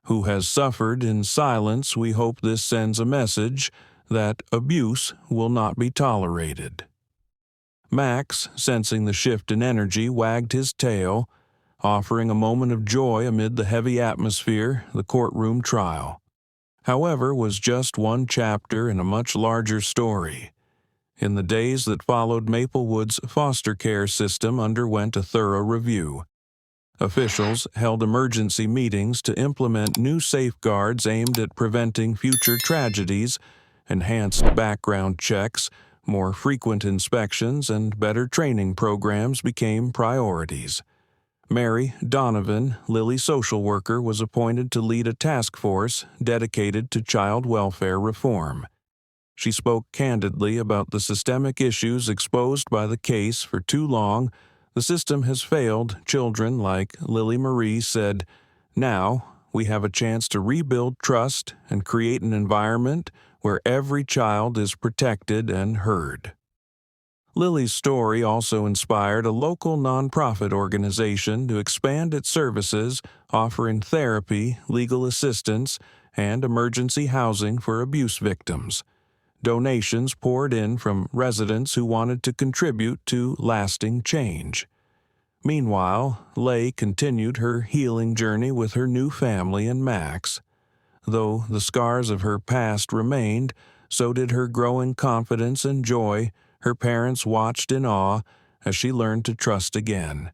who has suffered in silence, we hope this sends a message that abuse will not be tolerated. Max, sensing the shift in energy, wagged his tail, offering a moment of joy amid the heavy atmosphere. The courtroom trial, however, was just one chapter in a much larger story. In the days that followed, Maplewood's foster care system underwent a thorough review. Officials held emergency meetings to implement new safeguards aimed at preventing future tragedies. Enhanced background checks, more frequent inspections, and better training programs became priorities. Mary Donovan, Lily's social worker, was appointed to lead a task force dedicated to child welfare reform. She spoke candidly about the systemic issues exposed by the case. For too long, the system has failed children, like Lily Marie said. Now, we have a chance to rebuild trust and create an environment where every child is protected and heard. Lily's story also inspired a local nonprofit organization to expand its services, offering therapy, legal assistance, and emergency housing for abuse victims. Donations poured in from residents who wanted to contribute to lasting change. Meanwhile, Leigh continued her healing journey with her new family and Max. Though the scars of her past remained, so did her growing confidence and joy. Her parents watched in awe as she learned to trust again.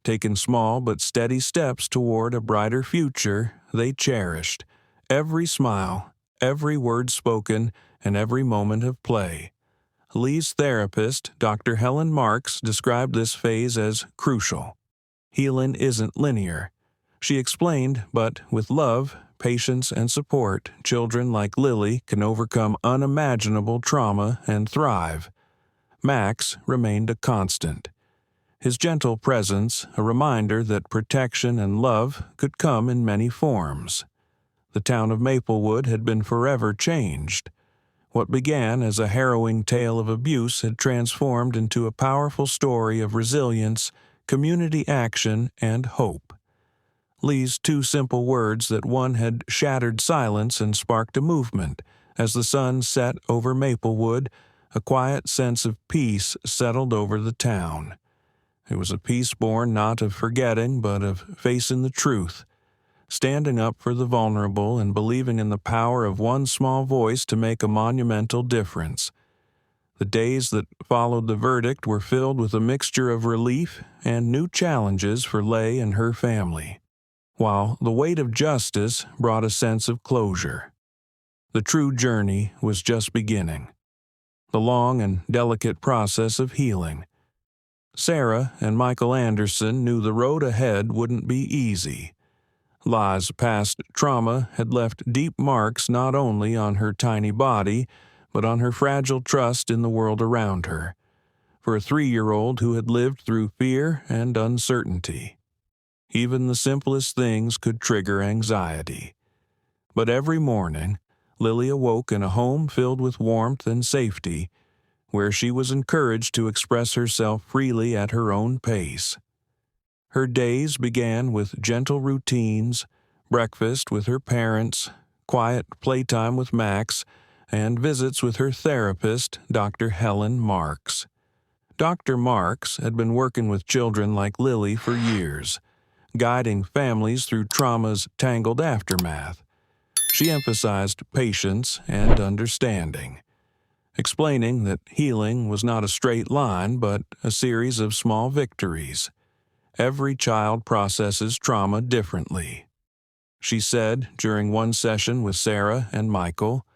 Taking small but steady steps toward a brighter future, they cherished every smile, every word spoken, and every moment of play. Leigh's therapist, Dr. Helen Marks, described this phase as crucial. Healing isn't linear. She explained, but with love, patience, and support, children like Lily can overcome unimaginable trauma and thrive. Max remained a constant. His gentle presence, a reminder that protection and love could come in many forms. The town of Maplewood had been forever changed. What began as a harrowing tale of abuse had transformed into a powerful story of resilience, community action, and hope. Leigh's two simple words that one had shattered silence and sparked a movement. As the sun set over Maplewood, a quiet sense of peace settled over the town. It was a peace born not of forgetting, but of facing the truth, standing up for the vulnerable and believing in the power of one small voice to make a monumental difference. The days that followed the verdict were filled with a mixture of relief and new challenges for Leigh and her family, while the weight of justice brought a sense of closure. The true journey was just beginning. The long and delicate process of healing. Sarah and Michael Anderson knew the road ahead wouldn't be easy. La's past trauma had left deep marks not only on her tiny body, but on her fragile trust in the world around her. For a 3-year-old who had lived through fear and uncertainty, even the simplest things could trigger anxiety. But every morning, Lily awoke in a home filled with warmth and safety, where she was encouraged to express herself freely at her own pace. Her days began with gentle routines, breakfast with her parents, quiet playtime with Max, and visits with her therapist, Dr. Helen Marks. Dr. Marks had been working with children like Lily for years, guiding families through trauma's tangled aftermath. She emphasized patience and understanding, explaining that healing was not a straight line but a series of small victories. Every child processes trauma differently. She said during one session with Sarah and Michael,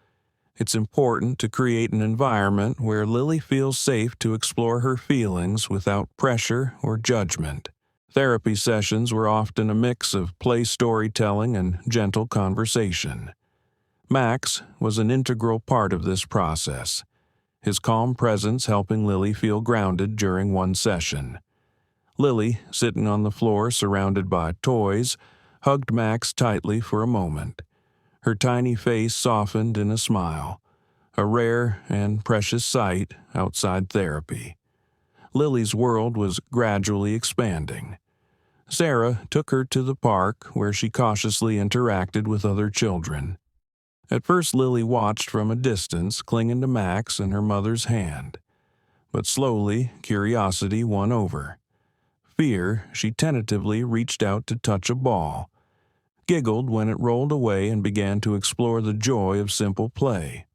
"It's important to create an environment where Lily feels safe to explore her feelings without pressure or judgment." Therapy sessions were often a mix of play storytelling and gentle conversation. Max was an integral part of this process, his calm presence helping Lily feel grounded during one session. Lily, sitting on the floor surrounded by toys, hugged Max tightly for a moment. Her tiny face softened in a smile, a rare and precious sight outside therapy. Lily's world was gradually expanding. Sarah took her to the park where she cautiously interacted with other children. At first, Lily watched from a distance, clinging to Max and her mother's hand. But slowly, curiosity won over. Fear, she tentatively reached out to touch a ball, giggled when it rolled away, and began to explore the joy of simple play.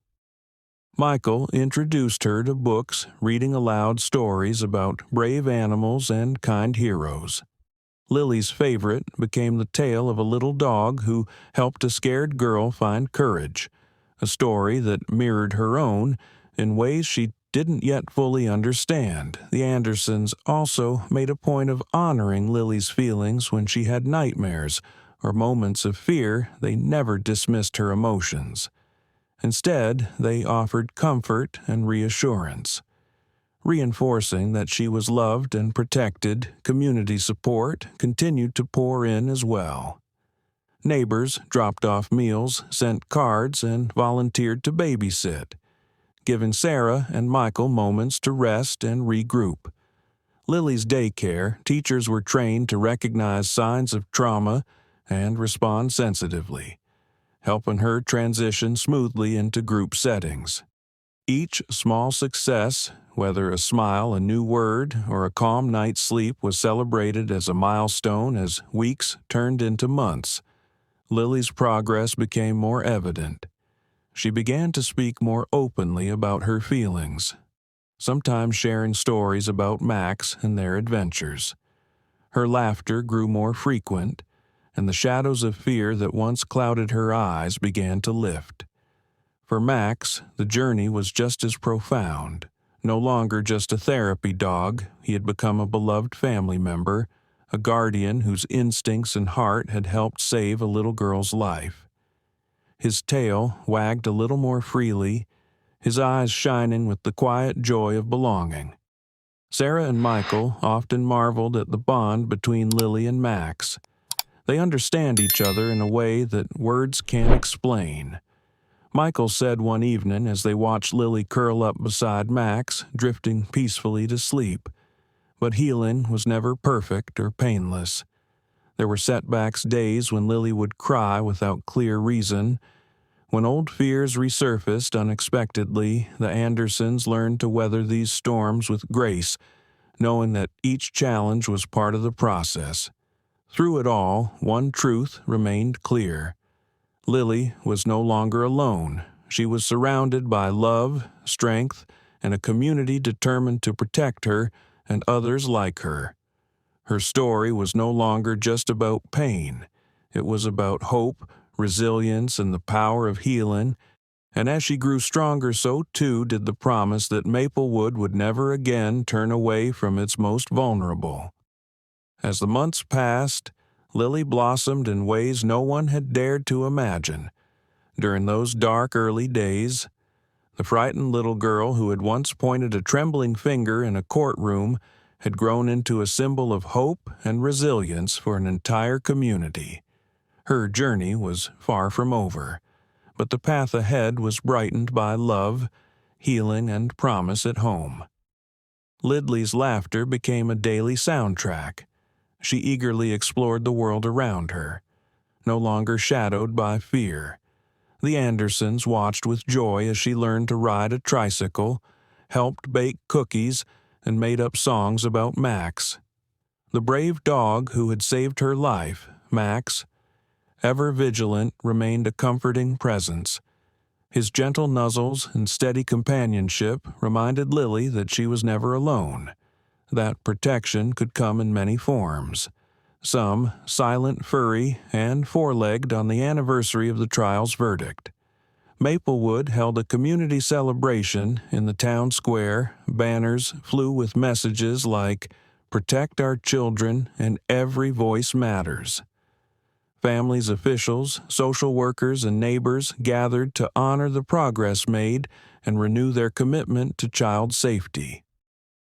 Michael introduced her to books, reading aloud stories about brave animals and kind heroes. Lily's favorite became the tale of a little dog who helped a scared girl find courage, a story that mirrored her own in ways she didn't yet fully understand. The Andersons also made a point of honoring Lily's feelings when she had nightmares or moments of fear. They never dismissed her emotions. Instead, they offered comfort and reassurance. Reinforcing that she was loved and protected, community support continued to pour in as well. Neighbors dropped off meals, sent cards, and volunteered to babysit, giving Sarah and Michael moments to rest and regroup. Lily's daycare, teachers were trained to recognize signs of trauma and respond sensitively, helping her transition smoothly into group settings. Each small success, whether a smile, a new word, or a calm night's sleep, was celebrated as a milestone as weeks turned into months. Lily's progress became more evident. She began to speak more openly about her feelings, sometimes sharing stories about Max and their adventures. Her laughter grew more frequent, and the shadows of fear that once clouded her eyes began to lift. For Max, the journey was just as profound. No longer just a therapy dog, he had become a beloved family member, a guardian whose instincts and heart had helped save a little girl's life. His tail wagged a little more freely, his eyes shining with the quiet joy of belonging. Sarah and Michael often marveled at the bond between Lily and Max. They understand each other in a way that words can't explain. Michael said one evening as they watched Lily curl up beside Max, drifting peacefully to sleep, but healing was never perfect or painless. There were setbacks, days when Lily would cry without clear reason. When old fears resurfaced unexpectedly, the Andersons learned to weather these storms with grace, knowing that each challenge was part of the process. Through it all, one truth remained clear. Lily was no longer alone. She was surrounded by love, strength, and a community determined to protect her and others like her. Her story was no longer just about pain. It was about hope, resilience, and the power of healing. And as she grew stronger, so too did the promise that Maplewood would never again turn away from its most vulnerable. As the months passed, Lily blossomed in ways no one had dared to imagine. During those dark early days, the frightened little girl who had once pointed a trembling finger in a courtroom had grown into a symbol of hope and resilience for an entire community. Her journey was far from over, but the path ahead was brightened by love, healing, and promise at home. Lily's laughter became a daily soundtrack. She eagerly explored the world around her, no longer shadowed by fear. The Andersons watched with joy as she learned to ride a tricycle, helped bake cookies, and made up songs about Max. The brave dog who had saved her life, Max, ever vigilant, remained a comforting presence. His gentle nuzzles and steady companionship reminded Lily that she was never alone. That protection could come in many forms. Some silent, furry, and four-legged on the anniversary of the trial's verdict. Maplewood held a community celebration in the town square. Banners flew with messages like, "Protect our children," and "Every voice matters." Families, officials, social workers, and neighbors gathered to honor the progress made and renew their commitment to child safety.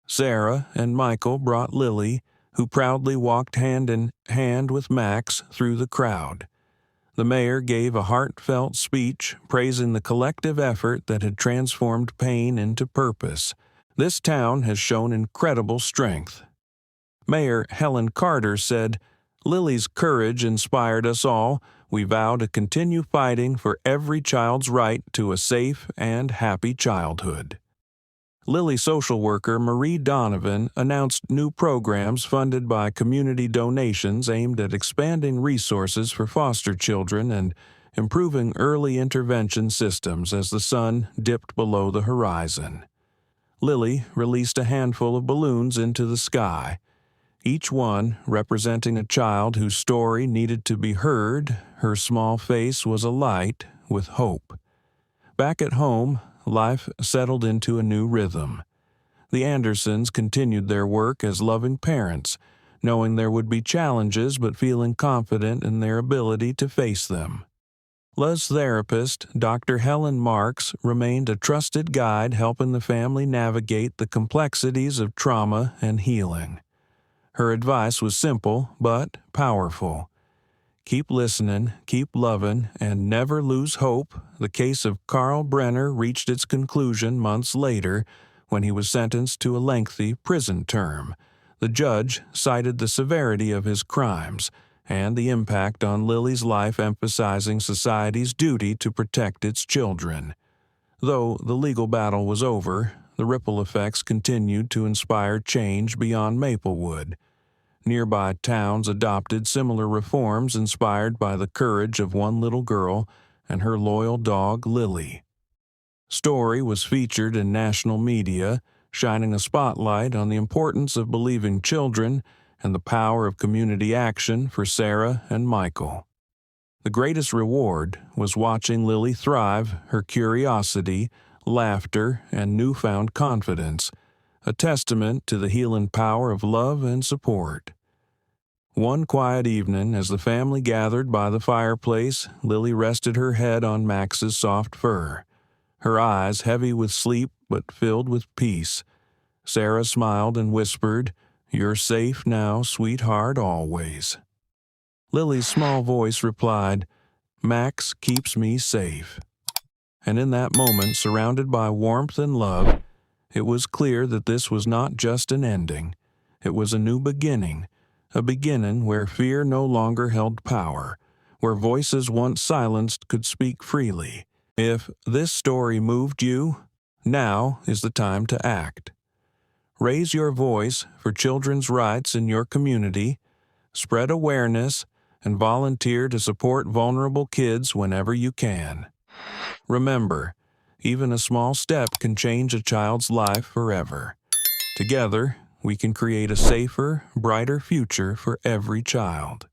Sarah and Michael brought Lily, who proudly walked hand in hand with Max through the crowd. The mayor gave a heartfelt speech praising the collective effort that had transformed pain into purpose. This town has shown incredible strength. Mayor Helen Carter said, Lily's courage inspired us all. We vow to continue fighting for every child's right to a safe and happy childhood. Lily social worker Marie Donovan announced new programs funded by community donations aimed at expanding resources for foster children and improving early intervention systems as the sun dipped below the horizon. Lily released a handful of balloons into the sky, each one representing a child whose story needed to be heard. Her small face was alight with hope. Back at home, life settled into a new rhythm. The Andersons continued their work as loving parents, knowing there would be challenges but feeling confident in their ability to face them. Les' therapist, Dr. Helen Marks, remained a trusted guide helping the family navigate the complexities of trauma and healing. Her advice was simple but powerful. Keep listening, keep loving, and never lose hope. The case of Carl Brenner reached its conclusion months later when he was sentenced to a lengthy prison term. The judge cited the severity of his crimes and the impact on Lily's life, emphasizing society's duty to protect its children. Though the legal battle was over, the ripple effects continued to inspire change beyond Maplewood. Nearby towns adopted similar reforms inspired by the courage of one little girl and her loyal dog, Lily. Story was featured in national media, shining a spotlight on the importance of believing children and the power of community action for Sarah and Michael. The greatest reward was watching Lily thrive, her curiosity, laughter, and newfound confidence, a testament to the healing power of love and support. One quiet evening, as the family gathered by the fireplace, Lily rested her head on Max's soft fur, her eyes heavy with sleep but filled with peace. Sarah smiled and whispered, "You're safe now, sweetheart, always." Lily's small voice replied, "Max keeps me safe." And in that moment, surrounded by warmth and love, it was clear that this was not just an ending. It was a new beginning, a beginning where fear no longer held power, where voices once silenced could speak freely. If this story moved you, now is the time to act. Raise your voice for children's rights in your community, spread awareness, and volunteer to support vulnerable kids whenever you can. Remember, even a small step can change a child's life forever. Together, we can create a safer, brighter future for every child.